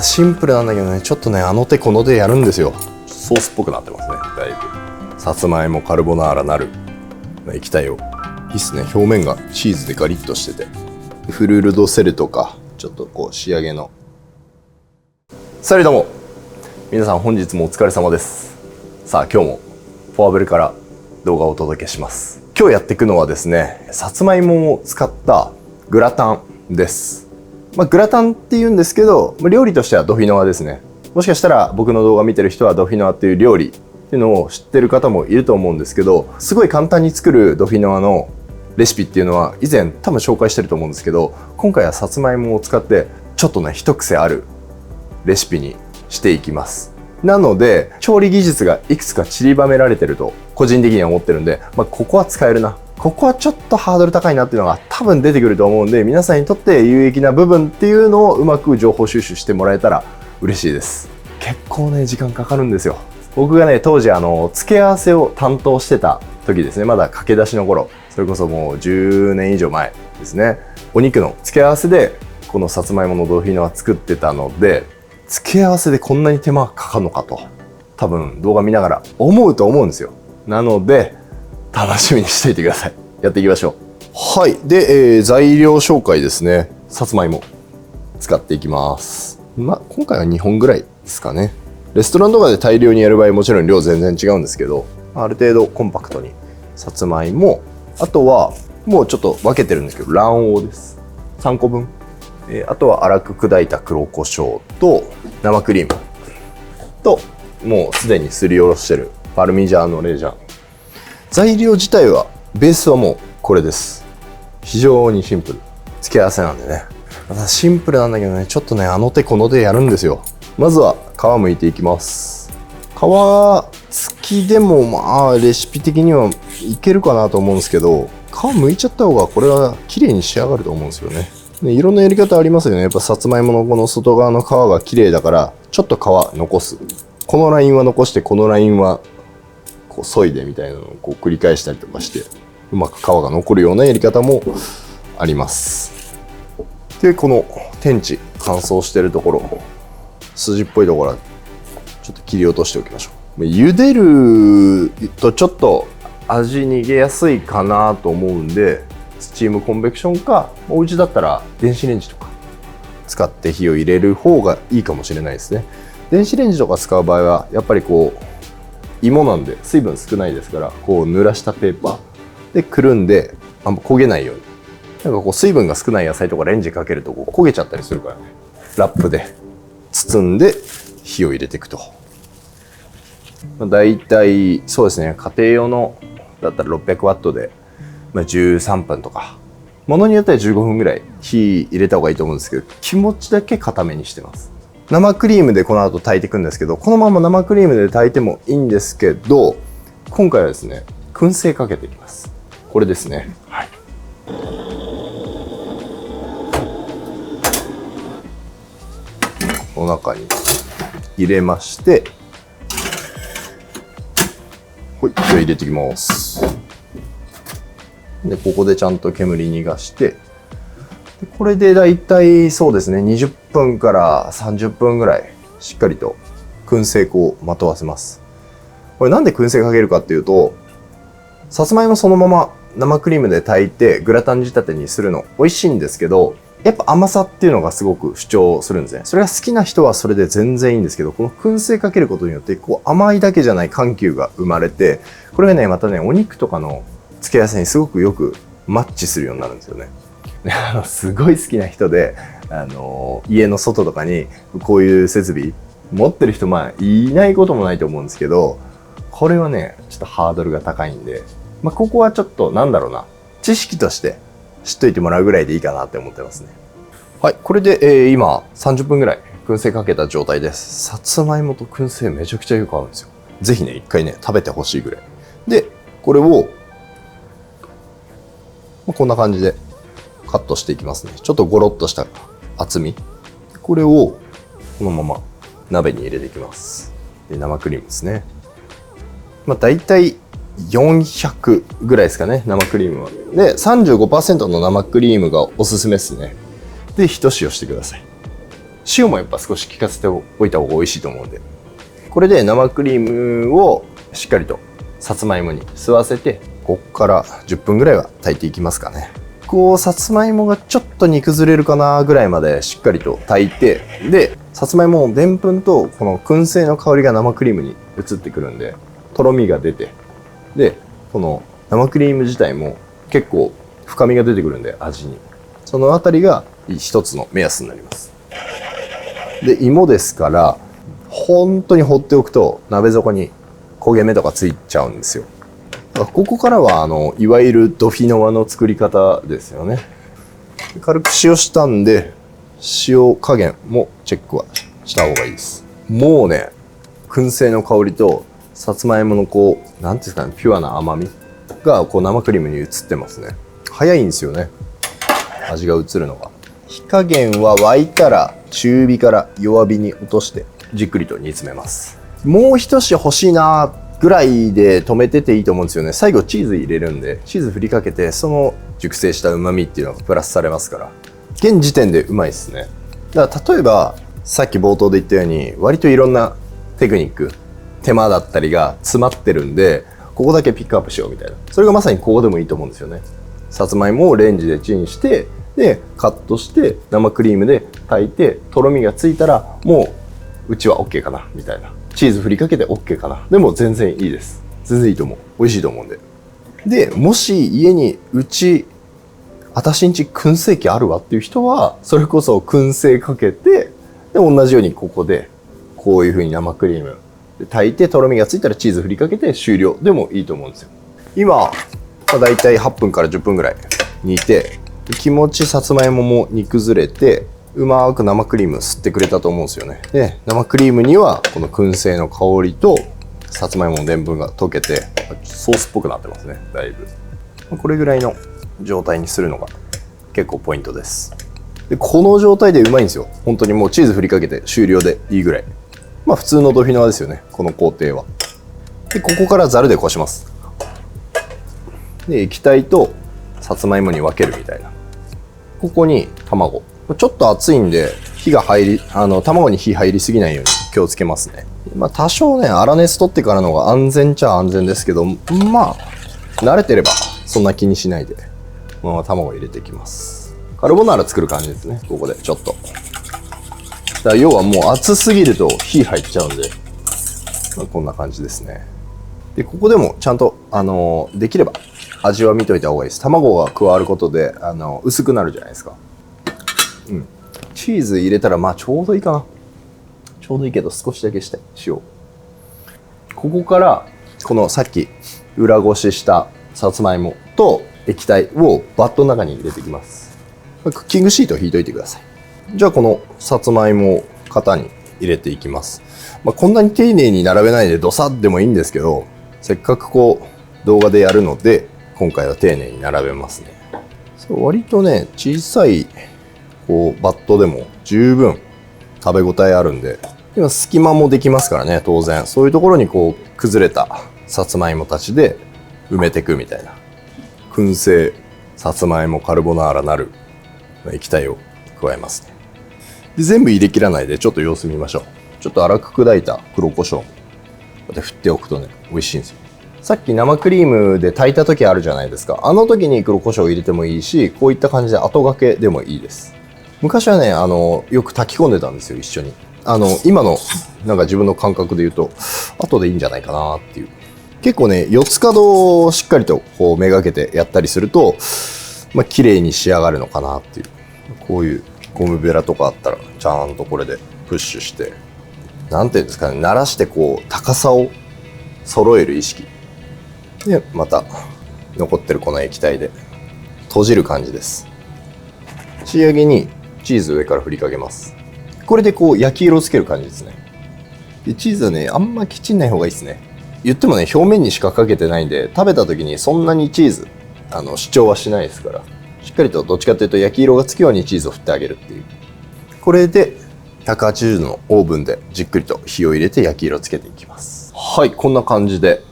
シンプルなんだけどね、ちょっとね、あの手この手やるんですよ。ソースっぽくなってますね、だいぶ。さつまいもカルボナーラなる液体を。いいっすね、表面がチーズでガリッとしてて。フルールドセルとか、ちょっとこう仕上げの。さあどうも、皆さん本日もお疲れ様です。さあ今日もフォアベルから動画をお届けします。今日やっていくのはですね、さつまいもを使ったグラタンです。グラタンって言うんですけど、料理としてはドフィノワですね。もしかしたら僕の動画見てる人はドフィノワっていう料理っていうのを知ってる方もいると思うんですけど、すごい簡単に作るドフィノワのレシピっていうのは以前多分紹介してると思うんですけど、今回はさつまいもを使ってちょっとね、一癖あるレシピにしていきます。なので調理技術がいくつか散りばめられてると個人的には思ってるんで、ここは使えるな、ここはちょっとハードル高いなっていうのが多分出てくると思うんで、皆さんにとって有益な部分っていうのをうまく情報収集してもらえたら嬉しいです。結構ね、時間かかるんですよ。僕がね、当時付け合わせを担当してた時ですね、まだ駆け出しの頃、それこそもう10年以上前ですね、お肉の付け合わせでこのさつまいものドフィノは作ってたので、付け合わせでこんなに手間がかかるのかと多分動画見ながら思うと思うんですよ。なので楽しみにしていてください。やっていきましょう。はい。で、材料紹介ですね。さつまいも使っていきます。今回は2本ぐらいですかね。レストランとかで大量にやる場合もちろん量全然違うんですけど、ある程度コンパクトにさつまいも、あとはもうちょっと分けてるんですけど卵黄です。3個分。あとは粗く砕いた黒胡椒と生クリームと、もうすでにすりおろしてるパルミジャーノレジャン。材料自体はベースはもうこれです。非常にシンプル。付け合わせなんでね。シンプルなんだけどね、ちょっとね、あの手この手やるんですよ。まずは皮むいていきます。皮付きでもレシピ的にはいけるかなと思うんですけど、皮むいちゃった方がこれは綺麗に仕上がると思うんですよね。いろんなやり方ありますよね。やっぱさつまいものこの外側の皮が綺麗だからちょっと皮残す、このラインは残してこのラインはこう削いでみたいなのをこう繰り返したりとかしてうまく皮が残るようなやり方もあります。でこの天地乾燥してるところ、筋っぽいところはちょっと切り落としておきましょう。茹でるとちょっと味逃げやすいかなと思うんで、スチームコンベクションか、お家だったら電子レンジとか使って火を入れる方がいいかもしれないですね。電子レンジとか使う場合はやっぱりこう芋なんで水分少ないですから、こう濡らしたペーパーでくるんであんま焦げないように。なんかこう水分が少ない野菜とかレンジかけるとこう焦げちゃったりするからね、ラップで包んで火を入れていくと。だいたいそうですね、家庭用のだったら600ワットで13分とか、ものによっては15分ぐらい火入れた方がいいと思うんですけど、気持ちだけ固めにしてます。生クリームでこの後炊いていくんですけど、このまま生クリームで炊いてもいいんですけど、今回はですね、燻製かけていきます。これですね。はい。この中に入れまして、はい、じゃあ入れていきます。でここでちゃんと煙逃がして、でこれでだいたいそうですね、20分から30分ぐらいしっかりと燻製粉をまとわせます。これなんで燻製かけるかっていうと、さつまいもそのまま生クリームで炊いてグラタン仕立てにするの美味しいんですけど、やっぱ甘さっていうのがすごく主張するんですね。それが好きな人はそれで全然いいんですけど、この燻製かけることによってこう甘いだけじゃない緩急が生まれて、これがね、またね、お肉とかの付け合わせにすごくよくマッチするようになるんですよね。すごい好きな人で、家の外とかにこういう設備持ってる人いないこともないと思うんですけど、これはねちょっとハードルが高いんで、ここはちょっとなんだろうな、知識として知っといてもらうぐらいでいいかなって思ってますね。はい、これで、今30分ぐらい燻製かけた状態です。さつまいもと燻製めちゃくちゃよく合うんですよ。ぜひね、一回ね食べてほしいぐらいで、これをこんな感じでカットしていきますね。ちょっとゴロッとした厚み、これをこのまま鍋に入れていきます。で生クリームですね。だいたい400ぐらいですかね、生クリームは。で 35% の生クリームがおすすめですね。でひと塩してください。塩もやっぱ少し効かせておいた方が美味しいと思うんで、これで生クリームをしっかりとさつまいもに吸わせて、ここから10分ぐらいは炊いていきますかね。こうさつまいもがちょっと煮崩れるかなぐらいまでしっかりと炊いて、でさつまいものでんぷんとこの燻製の香りが生クリームに移ってくるんで、とろみが出て、でこの生クリーム自体も結構深みが出てくるんで、味にそのあたりが一つの目安になります。で芋ですから、本当に放っておくと鍋底に焦げ目とかついちゃうんですよ。ここからはいわゆるドフィノワの作り方ですよね。軽く塩したんで、塩加減もチェックはした方がいいです。もうね、燻製の香りとさつまいものこう、なんていうんですかね、ピュアな甘みがこう生クリームに移ってますね。早いんですよね、味が移るのが。火加減は沸いたら中火から弱火に落としてじっくりと煮詰めます。もう一品欲しいなぐらいで止めてていいと思うんですよね。最後チーズ入れるんで、チーズ振りかけて、その熟成した旨味っていうのがプラスされますから、現時点でうまいですね。だから例えばさっき冒頭で言ったように、割といろんなテクニック、手間だったりが詰まってるんで、ここだけピックアップしようみたいな、それがまさにここでもいいと思うんですよね。さつまいもをレンジでチンして、でカットして生クリームで炊いて、とろみがついたらもううちは OK かなみたいな、チーズ振りかけて OK かな、でも全然いいです。全然いいと思う。美味しいと思うんで。でもし家にうち私んち燻製機あるわっていう人は、それこそ燻製かけて、で同じようにここでこういう風に生クリームで炊いて、とろみがついたらチーズ振りかけて終了でもいいと思うんですよ。今だいたい8分から10分ぐらい煮て、気持ちさつまいもも煮崩れて、うまく生クリーム吸ってくれたと思うんですよね。で生クリームにはこの燻製の香りとさつまいものでんぷんが溶けて、ソースっぽくなってますね、だいぶ。これぐらいの状態にするのが結構ポイントです。でこの状態でうまいんですよ。本当にもうチーズ振りかけて終了でいいぐらい。まあ普通のドフィノワですよね、この工程は。でここからざるでこします。で液体とさつまいもに分けるみたいな。ここに卵、ちょっと熱いんで火が入り、卵に火入りすぎないように気をつけますね。まあ多少ね粗熱取ってからの方が安全っちゃ安全ですけど、まあ慣れてればそんな気にしないで、このまま卵入れていきます。カルボナーラ作る感じですね。ここでちょっとだから要はもう熱すぎると火入っちゃうんで、まあ、こんな感じですね。でここでもちゃんとできれば味は見といた方がいいです。卵が加わることで薄くなるじゃないですか。チーズ入れたらまあちょうどいいかな。ちょうどいいけど少しだけして塩。ここからこのさっき裏ごししたさつまいもと液体をバットの中に入れていきます。クッキングシートを引いといてください。じゃあこのさつまいもを型に入れていきます。こんなに丁寧に並べないでドサッでもいいんですけど、せっかくこう動画でやるので今回は丁寧に並べますね。割とね小さいこうバットでも十分食べ応えあるんで、今隙間もできますからね。当然そういうところにこう崩れたさつまいもたちで埋めていくみたいな、燻製さつまいもカルボナーラなる液体を加えますね。で全部入れきらないでちょっと様子見ましょう。ちょっと粗く砕いた黒胡椒こうやって振っておくとね美味しいんですよ。さっき生クリームで炊いた時あるじゃないですか。あの時に黒胡椒を入れてもいいし、こういった感じで後がけでもいいです。昔はねよく炊き込んでたんですよ、一緒に。今のなんか自分の感覚で言うと後でいいんじゃないかなっていう。結構ね四つ角をしっかりとこうめがけてやったりすると綺麗に仕上がるのかなっていう。こういうゴムベラとかあったらちゃんとこれでプッシュして、なんていうんですかね、鳴らしてこう高さを揃える意識で、また残ってるこの液体で閉じる感じです。仕上げにチーズ上から振りかけます。これでこう焼き色をつける感じですね。でチーズはねあんまきちんない方がいいですね。言ってもね表面にしかかけてないんで、食べた時にそんなにチーズ主張はしないですから、しっかりとどっちかというと焼き色がつくようにチーズを振ってあげるっていう。これで180度のオーブンでじっくりと火を入れて焼き色をつけていきます。はい、こんな感じで、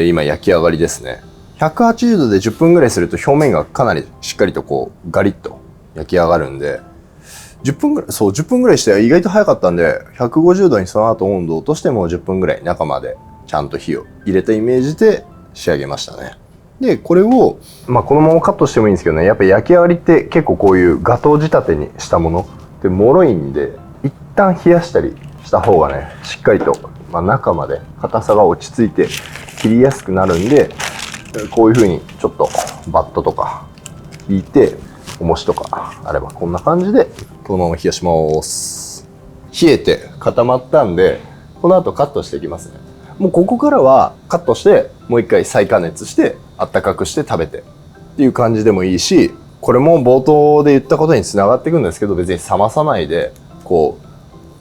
今焼き上がりですね。180度で10分ぐらいすると表面がかなりしっかりとこうガリッと焼き上がるんで、10分ぐらい、そう、10分ぐらいして意外と早かったんで、150度にその後温度を落としても10分ぐらい中までちゃんと火を入れたイメージで仕上げましたね。で、これを、まあこのままカットしてもいいんですけどね、やっぱ焼き上がりって結構こういうガトー仕立てにしたものって脆いんで、一旦冷やしたりした方がね、しっかりと、まあ、中まで硬さが落ち着いて切りやすくなるんで、こういう風にちょっとバットとか引いて、重しとかあればこんな感じでこのまま冷やします。冷えて固まったんで、この後カットしていきますね。もうここからはカットしてもう一回再加熱してあったかくして食べてっていう感じでもいいし、これも冒頭で言ったことにつながっていくんですけど、別に冷まさないでこう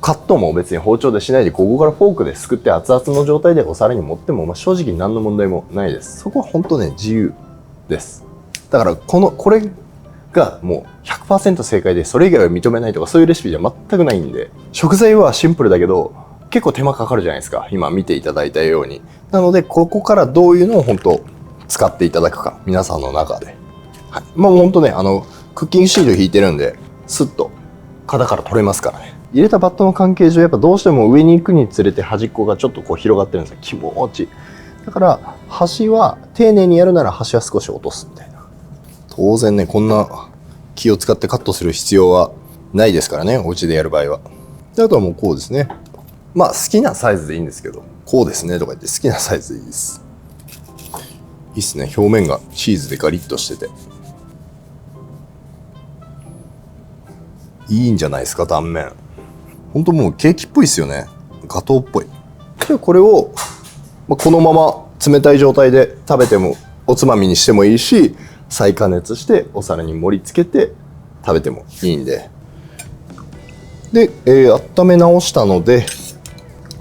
カットも別に包丁でしないで、ここからフォークですくって熱々の状態でお皿に盛っても、まあ、正直何の問題もないです。そこは本当ね、自由です。だからこれがもう 100% 正解で、それ以外は認めないとかそういうレシピじゃ全くないんで、食材はシンプルだけど結構手間かかるじゃないですか、今見ていただいたように。なのでここからどういうのを本当使っていただくか、皆さんの中で、はい、まあ本当ね、クッキングシート引いてるんでスッと型から取れますからね。入れたバットの関係上やっぱどうしても上に行くにつれて端っこがちょっとこう広がってるんですよ。気持ちいい。だから端は丁寧にやるなら端は少し落とすみたいな。当然ね、こんな気を使ってカットする必要はないですからね、お家でやる場合は。で、あとはもうこうですね。まあ好きなサイズでいいんですけど、こうですねとか言って好きなサイズでいいです。いいっすね。表面がチーズでガリッとしてていいんじゃないですか。断面ほんともうケーキっぽいっすよね。ガトーっぽい。でこれを、このまま冷たい状態で食べてもおつまみにしてもいいし、再加熱してお皿に盛り付けて食べてもいいんで。で、温め直したので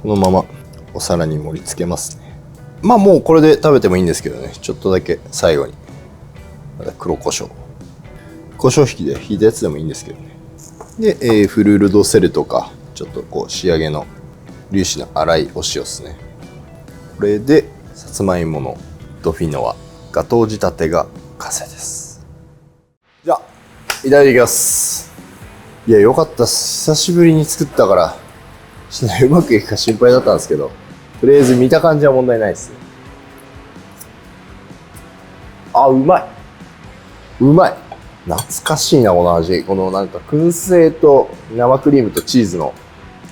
このままお皿に盛り付けますね。まあもうこれで食べてもいいんですけどね、ちょっとだけ最後に黒胡椒引きで引いたやつでもいいんですけどね。で、フルールドセルとかちょっとこう仕上げの粒子の粗いお塩ですね。これでさつまいものドフィノワガトー仕立てが完成です。じゃあいただきます。いや、よかったっす。久しぶりに作ったからちょっとうまくいくか心配だったんですけど、とりあえず見た感じは問題ないですね。あ、うまい。うまい。懐かしいな、この味。このなんか燻製と生クリームとチーズの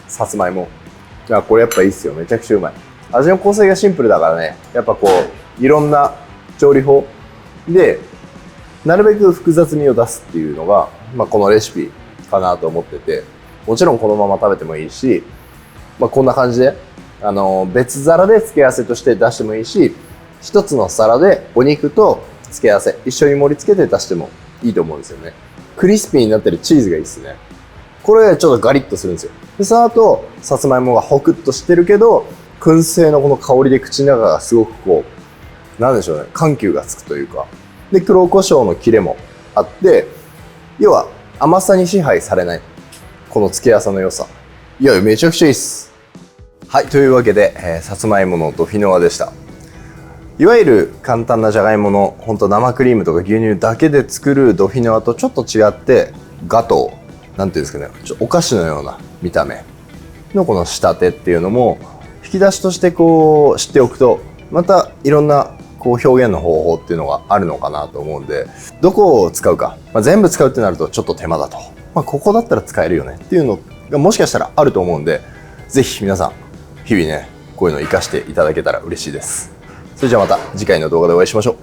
さつまいも。いや、これやっぱいいっすよ。めちゃくちゃうまい。味の構成がシンプルだからね、やっぱこういろんな調理法でなるべく複雑味を出すっていうのが、このレシピかなと思ってて、もちろんこのまま食べてもいいし、こんな感じで別皿で付け合わせとして出してもいいし、一つの皿でお肉と付け合わせ一緒に盛り付けて出してもいいと思うんですよね。クリスピーになってるチーズがいいですね。これちょっとガリッとするんですよ。で、その後さつまいもがホクッとしてるけど、燻製のこの香りで口の中がすごくこう、なんでしょうね、緩急がつくというか。で、黒胡椒の切れもあって、要は甘さに支配されない、この付け合わせの良さ。いや、めちゃくちゃいいっす。はい、というわけで、さつまいものドフィノワでした。いわゆる簡単なじゃがいものほんと生クリームとか牛乳だけで作るドフィノワとちょっと違って、ガトー、なんていうんですかね、お菓子のような見た目のこの仕立てっていうのも引き出しとしてこう知っておくと、またいろんなこう表現の方法っていうのがあるのかなと思うんで、どこを使うか、全部使うってなるとちょっと手間だと、ここだったら使えるよねっていうのがもしかしたらあると思うんで、ぜひ皆さん日々ね、こういうのを活かしていただけたら嬉しいです。それじゃあまた次回の動画でお会いしましょう。